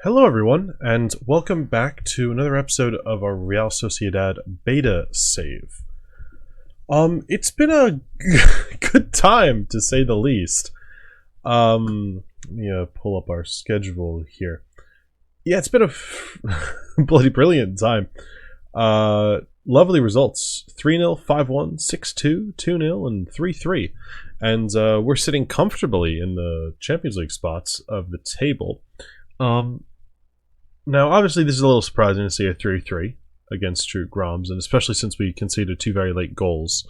Hello, everyone, and welcome back to another episode of our Real Sociedad beta save. It's been a good time, to say the least. Let me pull up our schedule here. Yeah, it's been a bloody brilliant time. Lovely results. 3-0, 5-1, 6-2, 2-0, and 3-3. And we're sitting comfortably in the Champions League spots of the table. Now, obviously, this is a little surprising to see a 3-3 against Strum Graz, and especially since we conceded two very late goals.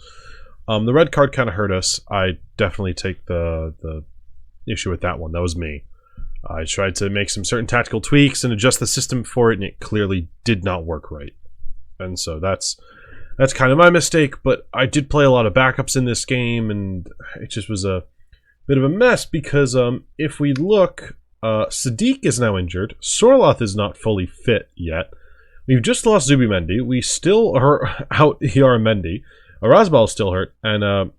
The red card kind of hurt us. I definitely take the issue with that one. That was me. I tried to make some certain tactical tweaks and adjust the system for it, and it clearly did not work right. And so that's kind of my mistake, but I did play a lot of backups in this game, and it just was a bit of a mess because if we look... Sadiq is now injured. Sorloth is not fully fit yet. We've just lost Zubimendi. We still are out Mendy. Razbal is still hurt, and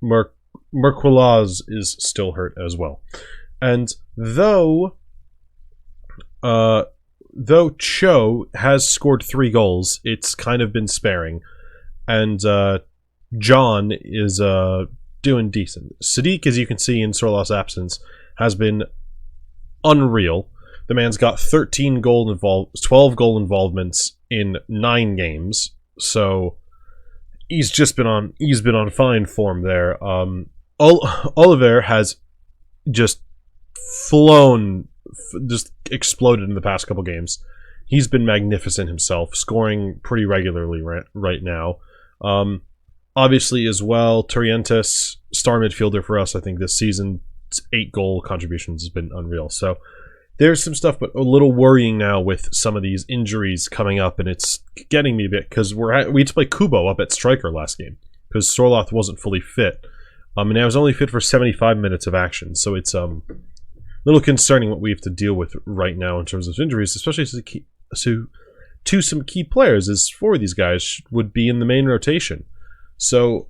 Merquilaz is still hurt as well. And though Cho has scored 3 goals, it's kind of been sparing, and John is doing decent. Sadiq, as you can see in Sorloth's absence, has been unreal. The man's got 12 goal involvements in 9 games, so he's been on fine form there. Oliver has just exploded in the past couple games. He's been magnificent himself, scoring pretty regularly right now. Obviously as well, Torrientes, star midfielder for us, I think this season. 8 goal contributions has been unreal. So there's some stuff, but a little worrying now with some of these injuries coming up, and it's getting me a bit because we had to play Kubo up at striker last game because Sorloth wasn't fully fit, and I was only fit for 75 minutes of action. So it's a little concerning what we have to deal with right now in terms of injuries, especially to some key players, as 4 of these guys would be in the main rotation. So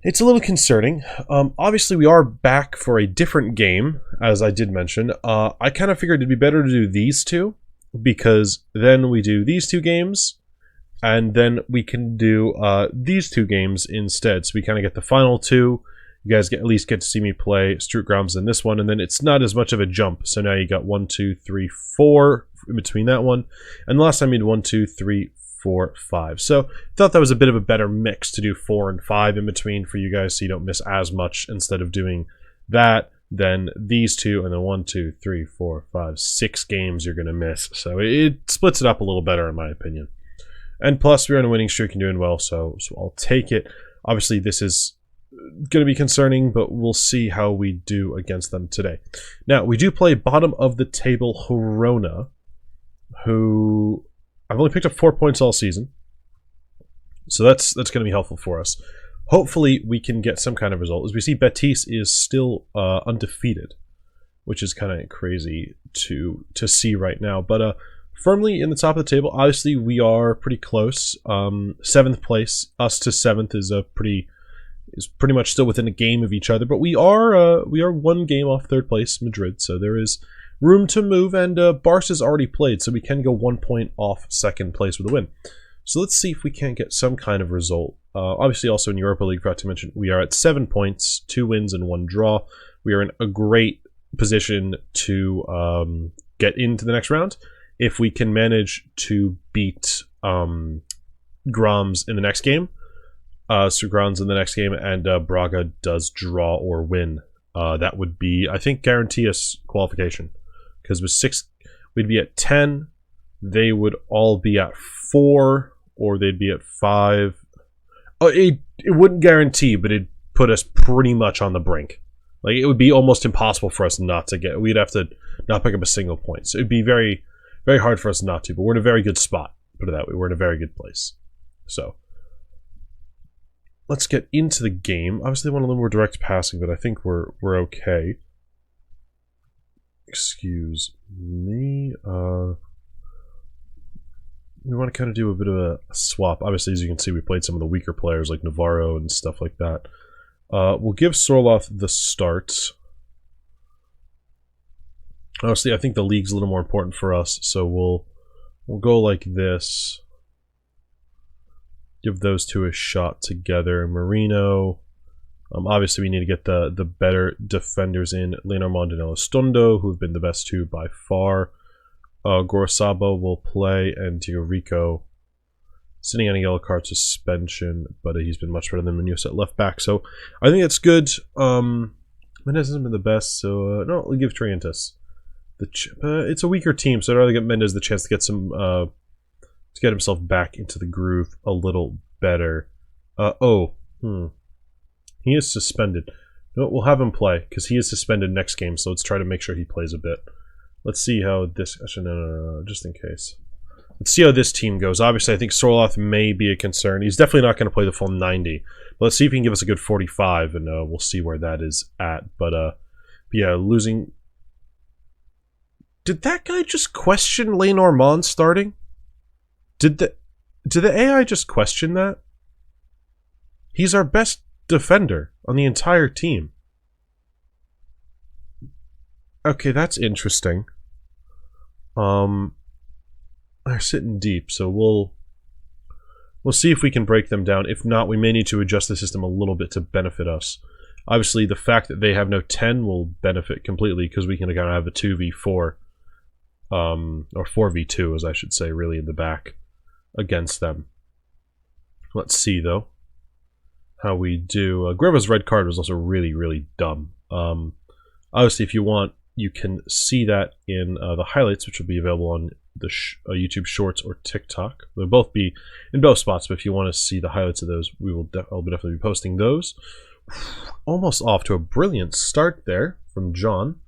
it's a little concerning. Obviously, we are back for a different game, as I did mention. I kind of figured it'd be better to do these two, because then we do these 2 games, and then we can do these 2 games instead. So we kind of get the final 2. You guys at least get to see me play Strum Graz in this one, and then it's not as much of a jump. So now you got 1, 2, 3, 4 in between that one. And the last time we did 1, 2, 3, 4, 5. So I thought that was a bit of a better mix to do 4 and 5 in between for you guys so you don't miss as much instead of doing that, then these 2, and then 1, 2, 3, 4, 5, 6 games you're going to miss. So it splits it up a little better in my opinion. And plus we're on a winning streak and doing well, so I'll take it. Obviously this is going to be concerning, but we'll see how we do against them today. Now we do play bottom of the table Girona, who... I've only picked up 4 points all season, so that's going to be helpful for us. Hopefully, we can get some kind of result. As we see, Betis is still undefeated, which is kind of crazy to see right now. But firmly in the top of the table, obviously, we are pretty close. 7th place, us to 7th is pretty much still within a game of each other. But we are 1 game off 3rd place, Madrid. So there is room to move, and Barca's already played, so we can go 1 point off 2nd place with a win. So let's see if we can get some kind of result. Obviously, also in Europa League, forgot to mention, we are at 7 points, 2 wins and 1 draw. We are in a great position to get into the next round if we can manage to beat Grams in the next game, Grams in the next game, and Braga does draw or win. That would be, I think, guarantee us qualification. Because with 6, we'd be at 10. They would all be at 4, or they'd be at 5. It wouldn't guarantee, but it'd put us pretty much on the brink. Like, it would be almost impossible for us not to get. We'd have to not pick up a single point. So it'd be very, very hard for us not to. But we're in a very good spot. Put it that way. We're in a very good place. So let's get into the game. Obviously, I want a little more direct passing, but I think we're okay. Excuse me. We want to kind of do a bit of a swap. Obviously, as you can see, we played some of the weaker players like Navarro and stuff like that. We'll give Sorloth the start. Honestly, I think the league's a little more important for us, so we'll go like this. Give those two a shot together. Marino. Obviously, we need to get the better defenders in. Lenormand and Elistondo, who have been the best two by far. Gorosabo will play, and Diego Rico sitting on a yellow card suspension, but he's been much better than Munoz at left back, so I think that's good. Mendes hasn't been the best, so no, we'll give Trientis. It's a weaker team, so I'd rather get Mendes the chance to get some to get himself back into the groove a little better. He is suspended. No, we'll have him play because he is suspended next game, so let's try to make sure he plays a bit. Let's see how this. Actually, no, just in case. Let's see how this team goes. Obviously, I think Sorloth may be a concern. He's definitely not going to play the full 90. But let's see if he can give us a good 45, and we'll see where that is at. But yeah, losing. Did that guy just question Lenormand starting? Did the AI just question that? He's our best defender on the entire team. Okay, that's interesting. They're sitting deep, so we'll see if we can break them down. If not, we may need to adjust the system a little bit to benefit us. Obviously, the fact that they have no 10 will benefit completely because we can kind of have a 2v4, or 4v2, as I should say, really in the back against them. Let's see though how we do. Guerrero's red card was also really, really dumb. Obviously, if you want, you can see that in the highlights, which will be available on the YouTube Shorts or TikTok. They'll both be in both spots, but if you want to see the highlights of those, I'll definitely be posting those. Almost off to a brilliant start there from John.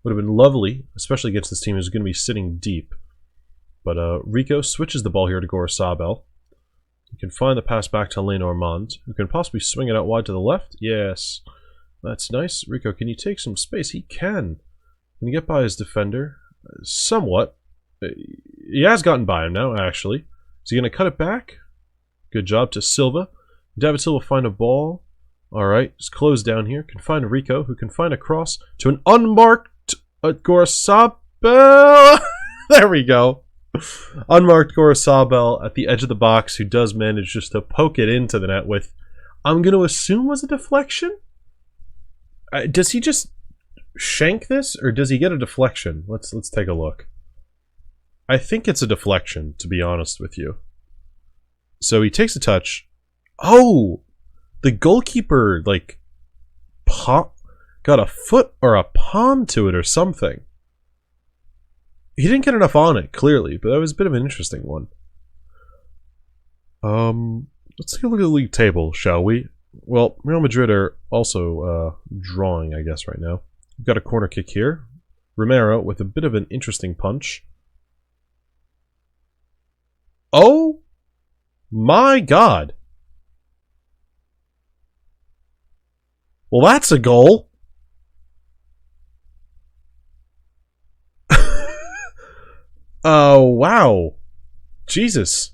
Would have been lovely, especially against this team who's going to be sitting deep. But Rico switches the ball here to Gorosabel. You can find the pass back to Lenormand, who can possibly swing it out wide to the left. Yes, that's nice. Rico, can you take some space? He can. Can he get by his defender? Somewhat. He has gotten by him now, actually. Is he going to cut it back? Good job to Silva. David Silva find a ball. Alright, just close down here. Can find Rico, who can find a cross to an unmarked Gorosabel. There we go. Unmarked Gorosabel at the edge of the box, who does manage just to poke it into the net with, I'm going to assume was a deflection? Does he just shank this, or does he get a deflection? Let's take a look. I think it's a deflection, to be honest with you. So he takes a touch. Oh! The goalkeeper, like, got a foot or a palm to it or something. He didn't get enough on it, clearly, but that was a bit of an interesting one. Let's take a look at the league table, shall we? Well, Real Madrid are also drawing, I guess, right now. We've got a corner kick here. Romero with a bit of an interesting punch. Oh my god. Well, that's a goal. Oh, wow. Jesus.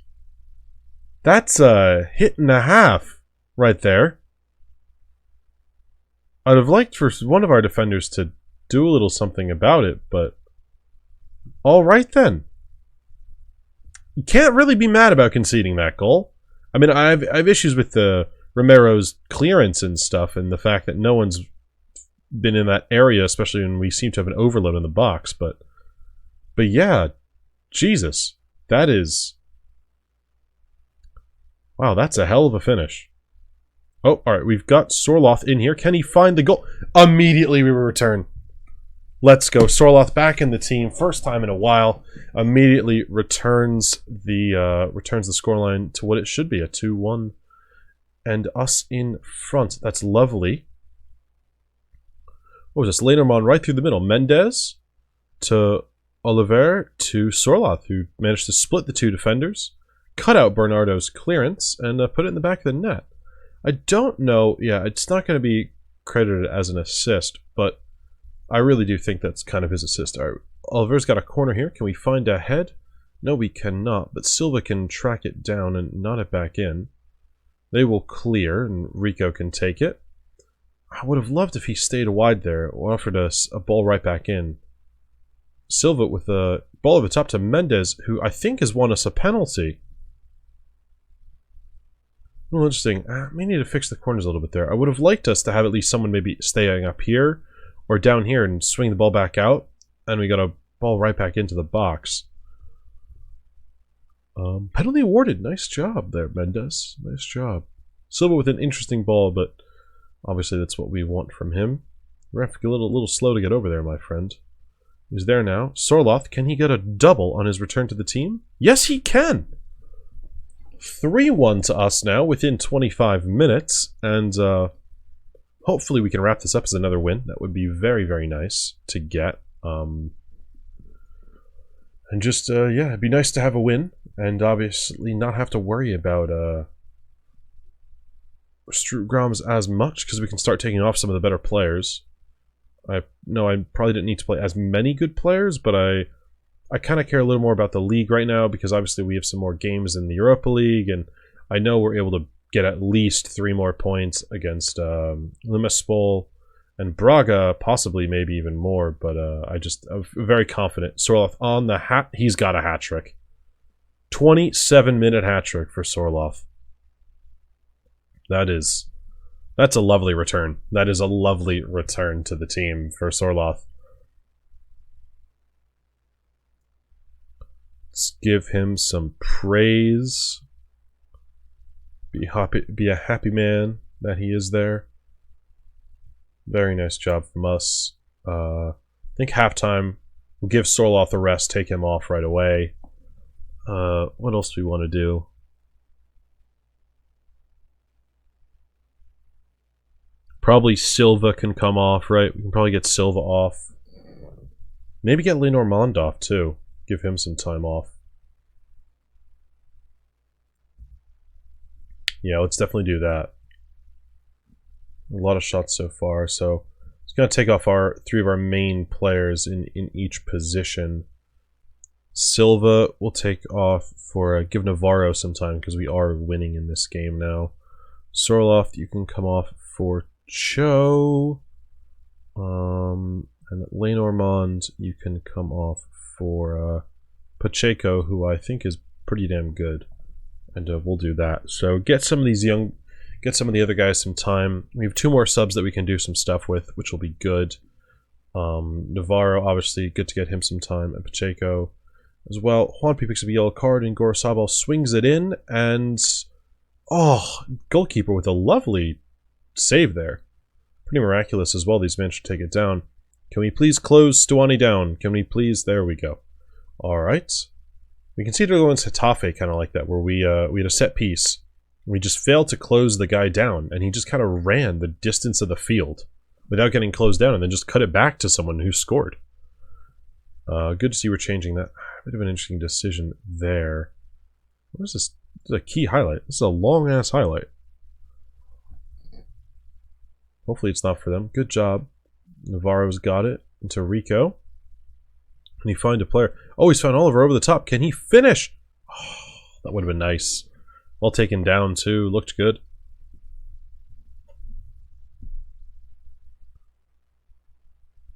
That's a hit and a half right there. I'd have liked for one of our defenders to do a little something about it, but all right then. You can't really be mad about conceding that goal. I mean, I have issues with the Romero's clearance and stuff, and the fact that no one's been in that area, especially when we seem to have an overload in the box. But yeah, Jesus, that is, wow, that's a hell of a finish. Oh, all right, we've got Sorloth in here. Can he find the goal? Immediately we return. Let's go. Sorloth back in the team, first time in a while. Immediately returns the scoreline to what it should be, a 2-1, and us in front. That's lovely. What was this? Lenormand right through the middle. Mendes to Oliver to Sorloth, who managed to split the two defenders, cut out Bernardo's clearance, and put it in the back of the net. I don't know. Yeah, it's not going to be credited as an assist, but I really do think that's kind of his assist. All right, Oliver's got a corner here. Can we find a head? No, we cannot, but Silva can track it down and knot it back in. They will clear, and Rico can take it. I would have loved if he stayed wide there or offered us a ball right back in. Silva with a ball over the top to Mendes, who I think has won us a penalty. Well, interesting. May need to fix the corners a little bit there. I would have liked us to have at least someone maybe staying up here or down here and swing the ball back out, and we got a ball right back into the box. Penalty awarded. Nice job there, Mendes. Nice job. Silva with an interesting ball, but obviously that's what we want from him. Ref, a little slow to get over there, my friend. He's there now. Sorloth, can he get a double on his return to the team? Yes, he can! 3-1 to us now within 25 minutes, and hopefully we can wrap this up as another win. That would be very, very nice to get. And just, yeah, it'd be nice to have a win, and obviously not have to worry about Strum Graz as much, because we can start taking off some of the better players. I know I probably didn't need to play as many good players, but I kind of care a little more about the league right now, because obviously we have some more games in the Europa League, and I know we're able to get at least 3 more points against Limassol and Braga, possibly maybe even more, but I'm very confident. Sorloth on the hat. He's got a hat-trick. 27-minute hat-trick for Sorloth. That's a lovely return. That is a lovely return to the team for Sorloth. Let's give him some praise. Be a happy man that he is there. Very nice job from us. I think halftime, we'll give Sorloth a rest, take him off right away. What else do we want to do? Probably Silva can come off, right? We can probably get Silva off. Maybe get Lenormand off too. Give him some time off. Yeah, let's definitely do that. A lot of shots so far, so it's going to take off 3 of our main players in each position. Silva will take off for give Navarro some time, because we are winning in this game now. Sorloth, you can come off for Cho. And Lenormand, you can come off for Pacheco, who I think is pretty damn good. And we'll do that. So get some of the other guys some time. We have 2 more subs that we can do some stuff with, which will be good. Navarro, obviously, good to get him some time, and Pacheco as well. Juanpi picks up a yellow card, and Gorosabal swings it in, and goalkeeper with a lovely save there. Pretty miraculous as well. These men should take it down. Can we please close Stuani down? Can we please? There we go. All right. We can see it against Hetafe kind of like that, where we had a set piece. We just failed to close the guy down, and he just kind of ran the distance of the field without getting closed down, and then just cut it back to someone who scored. Good to see we're changing that. Bit of an interesting decision there. What is this? This is a key highlight. This is a long-ass highlight. Hopefully it's not for them. Good job. Navarro's got it into Rico. Can he find a player? Oh, he's found Oliver over the top. Can he finish? Oh, that would have been nice. Well taken down, too. Looked good.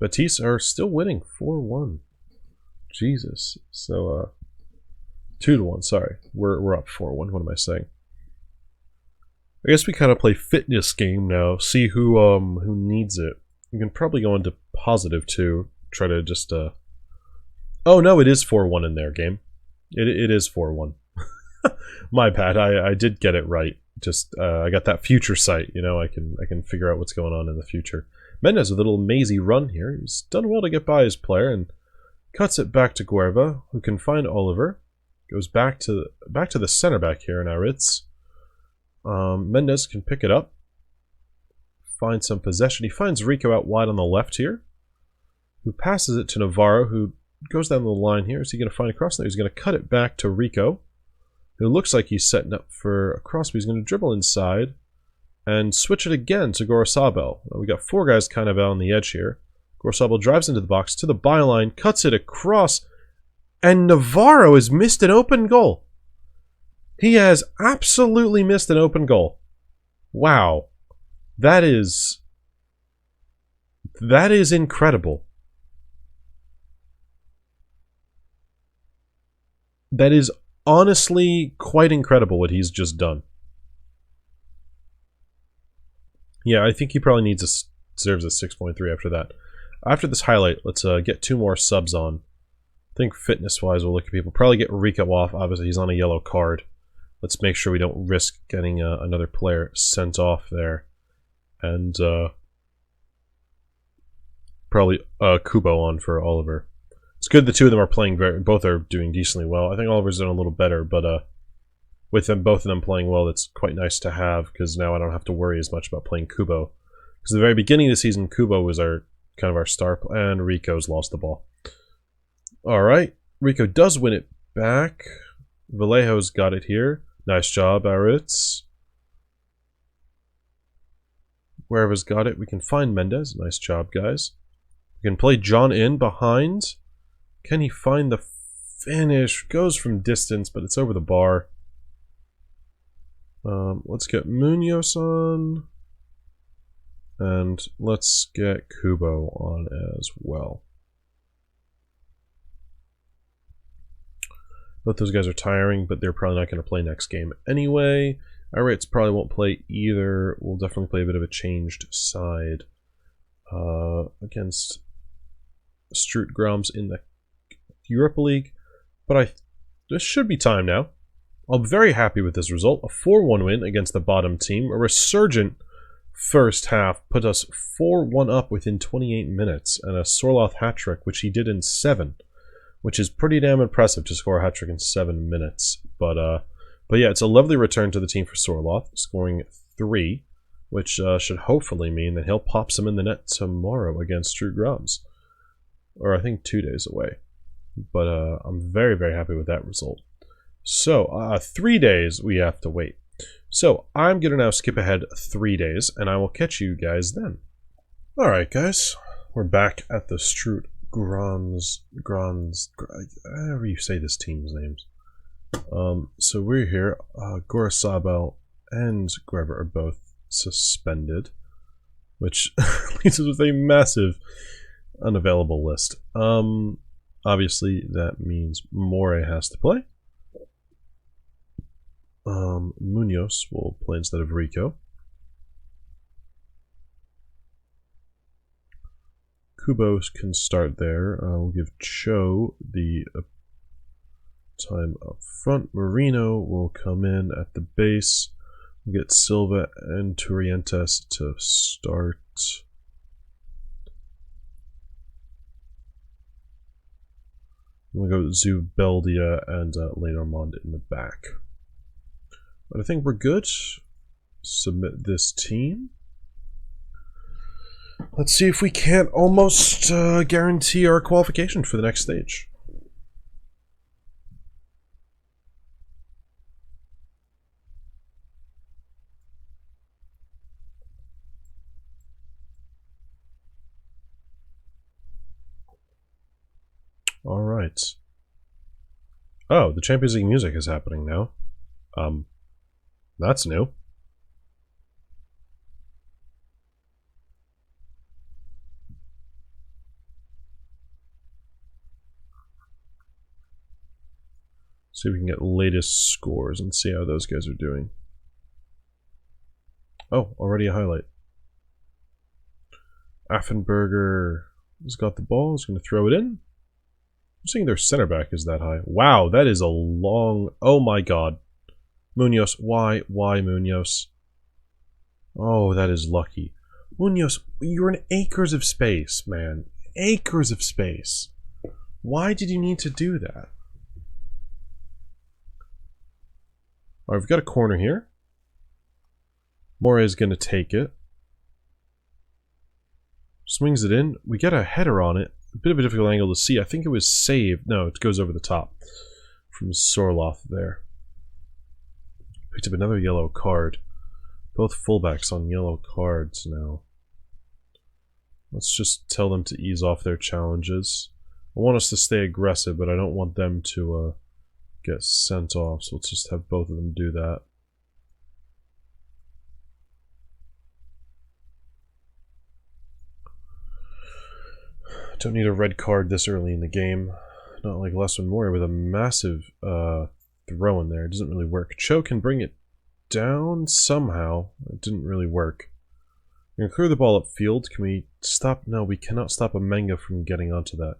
Betis are still winning 4-1. Jesus. So, 2-1, sorry. We're up 4-1. What am I saying? I guess we kind of play fitness game now. See who needs it. We can probably go into positive, too. Try to just, Oh, no, it is 4-1 in their game. It is 4-1. My bad. I did get it right. Just, I got that future sight, you know. I can figure out what's going on in the future. Mendes with a little mazy run here. He's done well to get by his player and cuts it back to Guerva, who can find Oliver. Goes back to the center back here in Aritz. Mendes can pick it up. Find some possession. He finds Rico out wide on the left here, who passes it to Navarro, who goes down the line here. Is he going to find a cross? No, he's going to cut it back to Rico, who looks like he's setting up for a cross, but he's going to dribble inside and switch it again to Gorosabel. We got 4 guys kind of out on the edge here. Gorosabel drives into the box to the byline, cuts it across, and Navarro has missed an open goal. He has absolutely missed an open goal. Wow. That is incredible. That is honestly quite incredible what he's just done. Yeah, I think he probably deserves a 6.3 after that. After this highlight, let's get 2 more subs on. I think fitness-wise, we'll look at people. Probably get Rico off. Obviously, he's on a yellow card. Let's make sure we don't risk getting another player sent off there. And probably Kubo on for Oliver. It's good the two of them are playing both are doing decently well. I think Oliver's done a little better, but with them both of them playing well, it's quite nice to have because now I don't have to worry as much about playing Kubo. Because at the very beginning of the season, Kubo was our kind of our star, and Rico's lost the ball. All right, Rico does win it back. Vallejo's got it here. Nice job, Aritz. Wherever's got it, we can find Mendez. Nice job, guys. We can play John in behind. Can he find the finish? Goes from distance, but it's over the bar. Let's get Munoz on. And let's get Kubo on as well. Both those guys are tiring, but they're probably not going to play next game anyway. Aritz probably won't play either. We'll definitely play a bit of a changed side against Strum Graz in the Europa League. But this should be time now. I'm very happy with this result. A 4-1 win against the bottom team. A resurgent first half put us 4-1 up within 28 minutes. And a Sorloth hat-trick, which he did in 7. Which is pretty damn impressive to score a hat-trick in 7 minutes. But yeah, it's a lovely return to the team for Sorloth, scoring 3. Which should hopefully mean that he'll pop some in the net tomorrow against Strum Graz. Or I think 2 days away. But I'm very, very happy with that result. So, 3 days we have to wait. So, I'm going to now skip ahead 3 days, and I will catch you guys then. Alright, guys. We're back at the Strum Graz, however you say this team's names. So we're here. Gorosabel and Greber are both suspended, which leaves us with a massive unavailable list. Obviously, that means More has to play. Munoz will play instead of Rico. Kubo can start there. We'll give Cho the time up front. Marino will come in at the base. We'll get Silva and Turrientes to start. We'll go Zubeldia and Lenormand in the back. But I think we're good. Submit this team. Let's see if we can't almost guarantee our qualification for the next stage. All right. Oh, the Champions League music is happening now. That's new. See if we can get latest scores and see how those guys are doing. Oh, already a highlight. Affenberger has got the ball. He's going to throw it in. I'm seeing their center back is that high. Wow, that is a long... Oh my god. Munoz, why Munoz? Oh, that is lucky. Munoz, you're in acres of space, man. Acres of space. Why did you need to do that? Alright, we've got a corner here. More is going to take it. Swings it in. We get a header on it. A bit of a difficult angle to see. I think it was saved. No, it goes over the top from Sorloth there. Picked up another yellow card. Both fullbacks on yellow cards now. Let's just tell them to ease off their challenges. I want us to stay aggressive, but I don't want them to get sent off, so let's just have both of them do that. Don't need a red card this early in the game. not like less one more with a massive throw in there. It doesn't really work. Cho can bring it down somehow. It didn't really work. We're going to clear the ball upfield. Can we stop? No, we cannot stop a manga from getting onto that.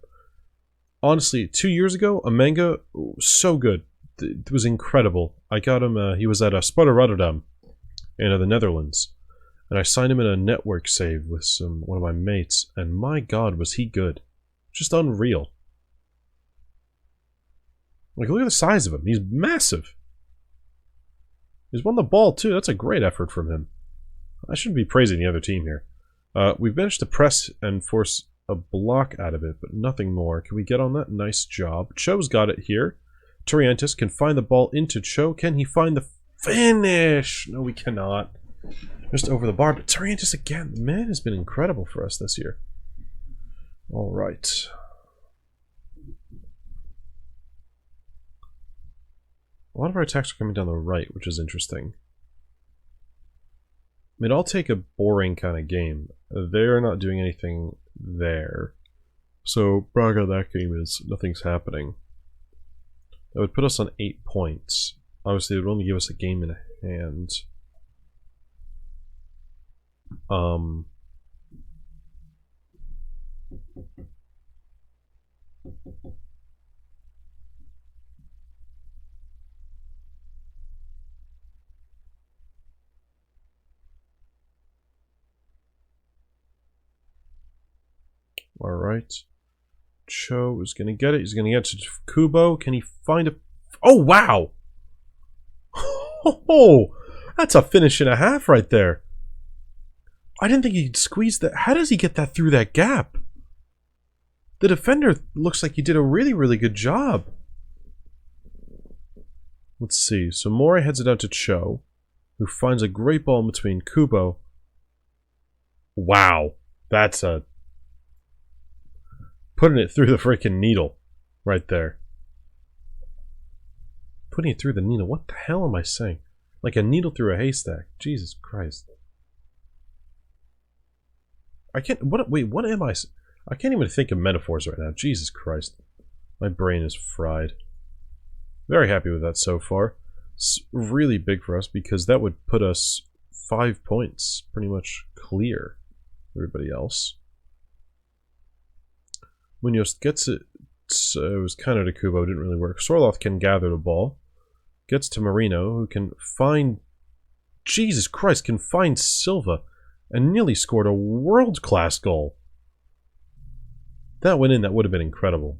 Honestly, 2 years ago, a manga, so good. It was incredible. I got him, he was at Sparta Rotterdam in the Netherlands. And I signed him in a network save with one of my mates. And my god, was he good. Just unreal. Like, look at the size of him. He's massive. He's won the ball, too. That's a great effort from him. I shouldn't be praising the other team here. We've managed to press and force a block out of it, but nothing more. Can we get on that? Nice job. Cho's got it here. Toriantis can find the ball into Cho. Can he find the finish? No, we cannot. Just over the bar. But Toriantis again. The man has been incredible for us this year. All right. A lot of our attacks are coming down the right, which is interesting. I mean, I'll take a boring kind of game. They're not doing anything there. So, Braga, that game is nothing's happening. That would put us on 8 points. Obviously, it would only give us a game in hand. Alright. Cho is going to get it. He's going to get to Kubo. Can he find a... Oh, wow! Oh, that's a finish and a half right there. I didn't think he'd squeeze that. How does he get that through that gap? The defender looks like he did a really, really good job. Let's see. So Mori heads it out to Cho, who finds a great ball in between Kubo. Wow. That's a... Putting it through the freaking needle. Right there. Putting it through the needle. What the hell am I saying? Like a needle through a haystack. Jesus Christ. I can't... Wait, what am I... I can't even think of metaphors right now. Jesus Christ. My brain is fried. Very happy with that so far. It's really big for us because that would put us 5 points. Pretty much clear. Everybody else. Munoz gets it. It was kind of to Kubo. Didn't really work. Sorloth can gather the ball. Gets to Marino, who can find... Jesus Christ, can find Silva. And nearly scored a world-class goal. If that went in, that would have been incredible.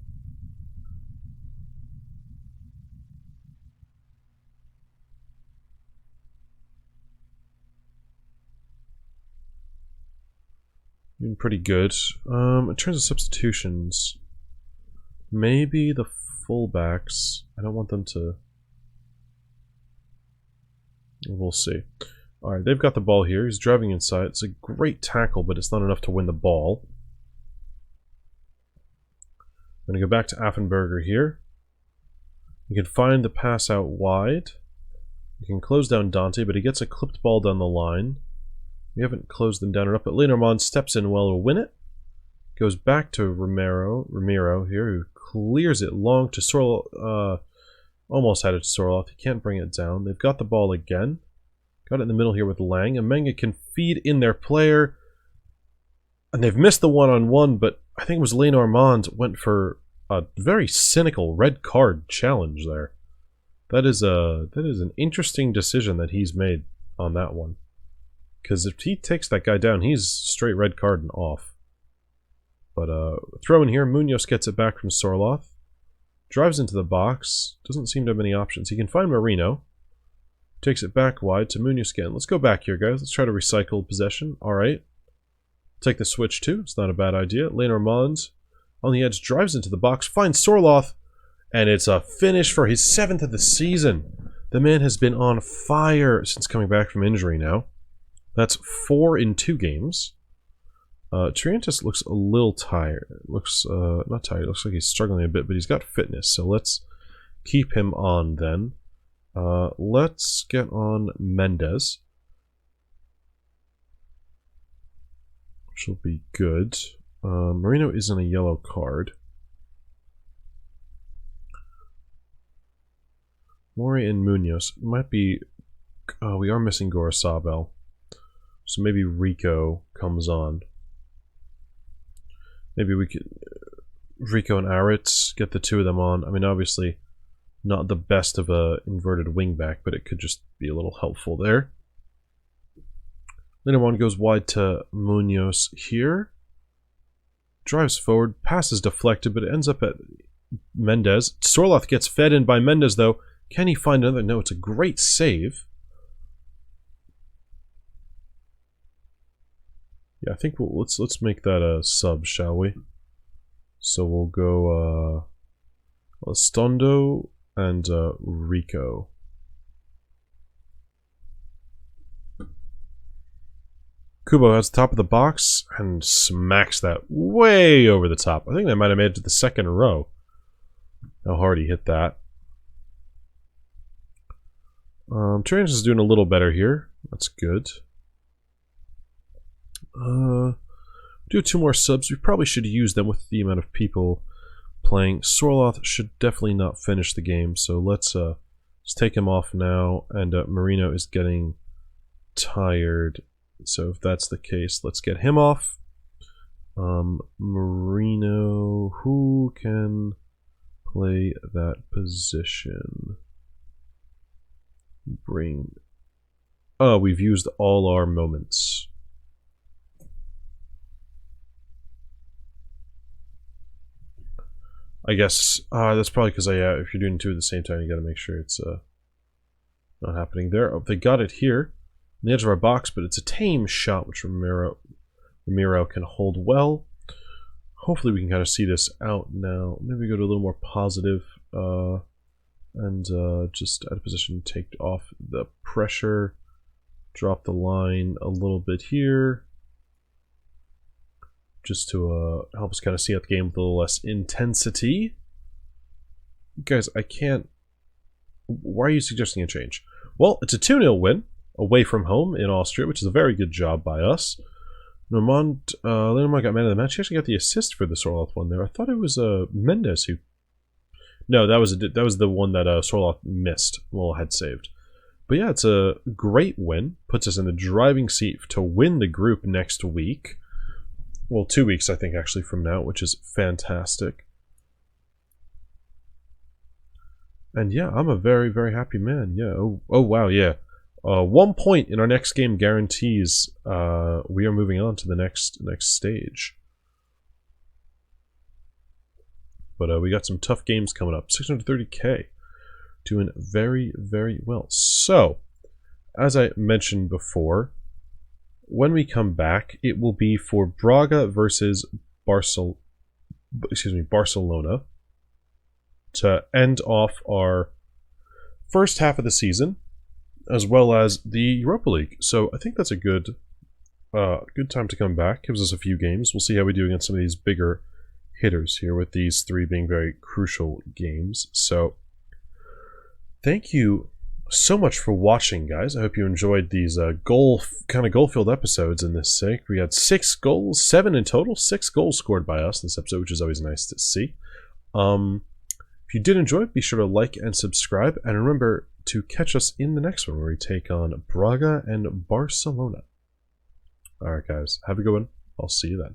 Doing pretty good. In terms of substitutions, maybe the fullbacks. I don't want them to... We'll see. Alright, they've got the ball here. He's driving inside. It's a great tackle, but it's not enough to win the ball. I'm going to go back to Affenberger here. You can find the pass out wide. You can close down Dante, but he gets a clipped ball down the line. We haven't closed them down enough, but Lenormand steps in well to win it. Goes back to Ramiro here, who clears it long to Sorloth. Almost had it to Sorloth. He can't bring it down. They've got the ball again. Got it in the middle here with Lang. Amenga can feed in their player. And they've missed the one-on-one, but I think it was Lenormand went for a very cynical red card challenge there. That is an interesting decision that he's made on that one. Because if he takes that guy down, he's straight red card and off. But throw in here, Munoz gets it back from Sorloth. Drives into the box. Doesn't seem to have any options. He can find Marino. Takes it back wide to Munoz again. Let's go back here, guys. Let's try to recycle possession. Alright. Take the switch too. It's not a bad idea. Lenormand on the edge drives into the box. Finds Sorloth. And it's a finish for his 7th of the season. The man has been on fire since coming back from injury now. That's 4 in 2 games. Triantis looks a little tired. Looks, not tired, looks like he's struggling a bit, but he's got fitness, so let's keep him on then. Let's get on Mendes. Which will be good. Marino isn't a yellow card. Mori and Munoz. Might be... Oh, we are missing Gorosabel. So maybe Rico comes on. Maybe we could... Rico and Aritz, get the two of them on. I mean, obviously, not the best of a inverted wingback, but it could just be a little helpful there. Lindemann goes wide to Munoz here. Drives forward, pass is deflected, but it ends up at Mendez. Sorloth gets fed in by Mendez, though. Can he find another? No, it's a great save. Yeah, I think let's make that a sub, shall we? So we'll go Estondo and Rico. Kubo has the top of the box and smacks that way over the top. I think they might have made it to the second row. How hard he hit that. Tyrannus is doing a little better here. That's good. Do two more subs. We probably should use them with the amount of people playing. Sorloth should definitely not finish the game, so let's take him off now. And Marino is getting tired, so if that's the case, let's get him off. Marino, who can play that position? Bring. Oh, we've used all our moments. I guess that's probably because if you're doing two at the same time, you got to make sure it's not happening there. Oh, they got it here on the edge of our box, but it's a tame shot, which Ramiro can hold well. Hopefully, we can kind of see this out now. Maybe go to a little more positive and just out of position, take off the pressure, drop the line a little bit here. Just to help us kind of see out the game with a little less intensity. Guys, I can't... Why are you suggesting a change? Well, it's a 2-0 win away from home in Austria, which is a very good job by us. Lindemann got man of the match. He actually got the assist for the Sorloth one there. I thought it was Mendez who... No, that was the one that Sorloth missed. Well, had saved. But yeah, it's a great win. Puts us in the driving seat to win the group next week. Well, 2 weeks, I think, actually, from now, which is fantastic. And yeah, I'm a very, very happy man. Yeah. Oh wow, yeah. 1 point in our next game guarantees we are moving on to the next stage. But we got some tough games coming up. 630k. Doing very, very well. So, as I mentioned before, when we come back, it will be for Braga versus Barcelona to end off our first half of the season, as well as the Europa League. So I think that's a good time to come back. Gives us a few games. We'll see how we do against some of these bigger hitters here, with these three being very crucial games. So thank you so much for watching, guys. I hope you enjoyed these goal-filled episodes in this sake. We had 6 goals, 7 in total, 6 goals scored by us this episode, which is always nice to see. If you did enjoy it, be sure to like and subscribe, and remember to catch us in the next one where we take on Braga and Barcelona. Alright guys, have a good one. I'll see you then.